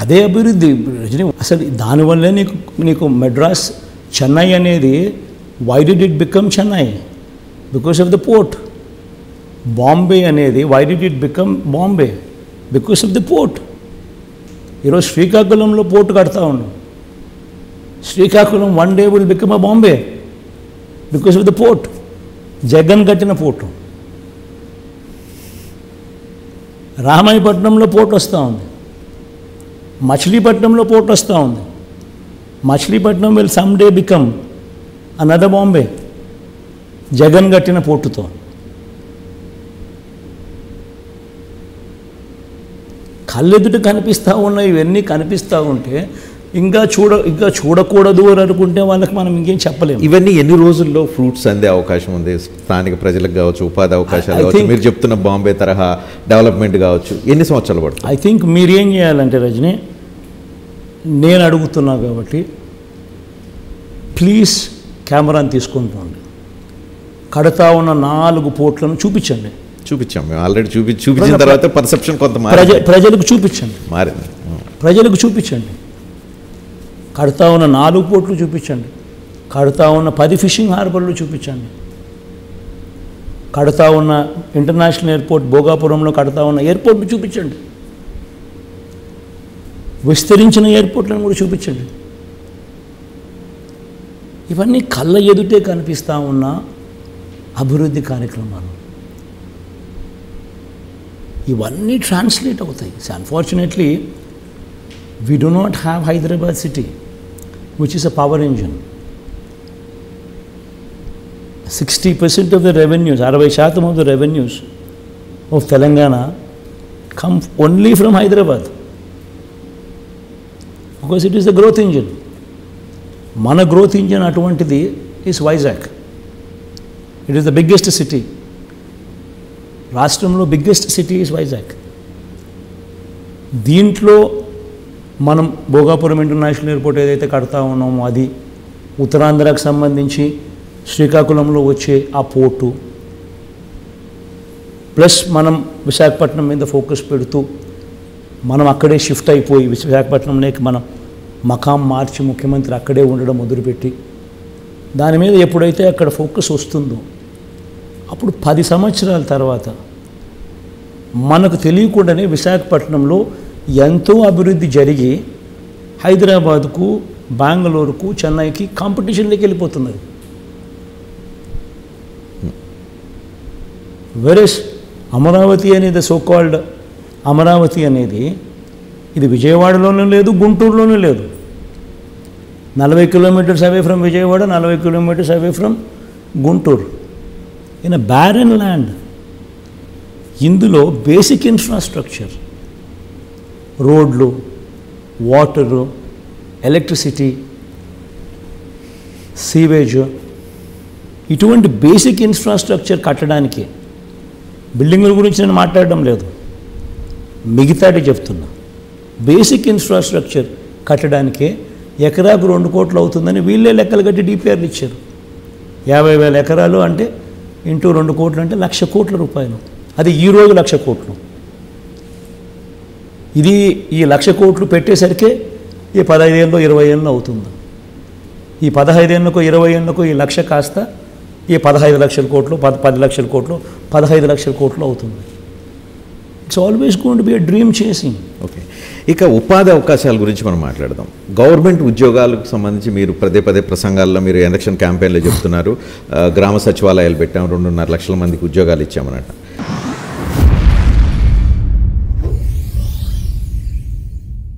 అదే అభివృద్ధి రజనీ. అసలు దానివల్లే నీకు మెడ్రాస్ చెన్నై అనేది, why did it become Chennai? Because of the port. Bombay అనేది why did it become Bombay? Because of the port. ఈరోజు శ్రీకాకుళంలో పోర్టు కడతా ఉన్నాం. Srikakulam one day will become a Bombay because of the port. Jagan కట్టిన పోర్టు. రామాయపట్నంలో పోర్ట్ వస్తూ ఉంది, మచిలీపట్నంలో పోర్ట్ వస్తూ ఉంది. Machilipatnam will some day become another Bombay, Jagan కట్టిన పోర్టుతో. కళ్ళెదుట కనిపిస్తూ ఉన్నాయి. ఇవన్నీ కనిపిస్తూ ఉంటే ఇంకా చూడకూడదు అని అనుకుంటే వాళ్ళకి మనం ఇంకేం చెప్పలేము. ఇవన్నీ ఎన్ని రోజుల్లో ఫ్రూట్స్ అందే అవకాశం ఉంది? స్థానిక ప్రజలకు కావచ్చు, ఉపాధి అవకాశాలు కావచ్చు, మీరు చెప్తున్న బాంబే తరహా డెవలప్మెంట్ కావచ్చు, ఎన్ని సంవత్సరాలు పడుతుంది? ఐ థింక్ మీరేం చేయాలంటే రజనీ, నేను అడుగుతున్నా కాబట్టి ప్లీజ్ కెమెరాని తీసుకొని పోండి. కడతా ఉన్న 4 పోర్ట్లను చూపించండి. చూపించాం మేము ఆల్రెడీ. చూపించిన తర్వాత పర్సెప్షన్ కొంత ప్రజలకు చూపించండి. మారింది. ప్రజలకు చూపించండి. కడతా ఉన్న 4 పోర్ట్లు చూపించండి. కడతా ఉన్న 10 ఫిషింగ్ హార్బర్లు చూపించండి. కడతా ఉన్న ఇంటర్నేషనల్ ఎయిర్పోర్ట్ భోగాపురంలో కడతా ఉన్న ఎయిర్పోర్ట్ను చూపించండి. విస్తరించిన ఎయిర్పోర్ట్లను కూడా చూపించండి. ఇవన్నీ కళ్ళ ఎదుటే కనిపిస్తూ ఉన్న అభివృద్ధి కార్యక్రమాలు. ఇవన్నీ ట్రాన్స్లేట్ అవుతాయి. Unfortunately we do not have Hyderabad city, which is a power engine. 60% of the revenues, 60% of the revenues of Telangana come only from Hyderabad, because it is the growth engine. Mana growth engine atuvantidi is Vizag. It is the biggest city. Rashtramo biggest city is Vizag. దీంట్లో మనం Bhogapuram international airport ఏదైతే కడతా ఉన్నామో అది, ఉత్తరాంధ్రకు సంబంధించి శ్రీకాకుళంలో వచ్చే ఆ పోర్టు, ప్లస్ మనం విశాఖపట్నం మీద ఫోకస్ పెడుతూ మనం అక్కడే షిఫ్ట్ అయిపోయి విశాఖపట్నంలోకి మనం మకాం మార్చి ముఖ్యమంత్రి అక్కడే ఉండడం మొదలుపెట్టి దాని మీద ఎప్పుడైతే అక్కడ ఫోకస్ వస్తుందో అప్పుడు 10 సంవత్సరాల తర్వాత మనకు తెలియకుండానే విశాఖపట్నంలో ఎంతో అభివృద్ధి జరిగి హైదరాబాద్కు, బెంగళూరుకు, చెన్నైకి కాంపిటీషన్లోకి వెళ్ళిపోతున్నది. వెరస్ అమరావతి అనేది సోకాల్డ్ అమరావతి అనేది ఇది విజయవాడలోనూ లేదు, గుంటూరులోనూ లేదు. 40 kilometres away from Vijayawada, 40 kilometres away from Guntur. In a barren land. ఇందులో బేసిక్ ఇన్ఫ్రాస్ట్రక్చర్, రోడ్లు, వాటరు, ఎలక్ట్రిసిటీ, సీవేజ్, ఇటువంటి బేసిక్ ఇన్ఫ్రాస్ట్రక్చర్ కట్టడానికి, బిల్డింగుల గురించి నేను మాట్లాడడం లేదు, మిగతాటి చెప్తున్నా, బేసిక్ ఇన్ఫ్రాస్ట్రక్చర్ కట్టడానికే ఎకరాకు 2 కోట్లు అవుతుందని వీళ్ళే లెక్కలు కట్టి డిపిఆర్లు ఇచ్చారు. 50,000 ఎకరాలు అంటే ఇంటూ 2 కోట్లు అంటే 1,00,000 కోట్ల రూపాయలు. అది ఈరోజు 1,00,000 కోట్లు. ఇది ఈ 1,00,000 కోట్లు పెట్టేసరికి ఈ 15 ఏళ్ళు 20 ఏళ్ళు అవుతుంది. ఈ 15 ఏళ్ళకు 20 ఏళ్ళకు ఈ 1,00,000 కాస్త ఈ 15 లక్షల కోట్లు, 10 లక్షల కోట్లు, 15 లక్షల కోట్లు అవుతుంది. It's always going to be a dream chasing. Okay, ఇక ఉపాధి అవకాశాల గురించి మనం మాట్లాడదాం. గవర్నమెంట్ ఉద్యోగాలకు సంబంధించి మీరు పదే ప్రసంగాల్లో మీరు ఎలక్షన్ క్యాంపెయిన్లో చెప్తున్నారు, గ్రామ సచివాలయాలు పెట్టాం, 2.5 లక్షల మందికి ఉద్యోగాలు ఇచ్చామన్నట్టు.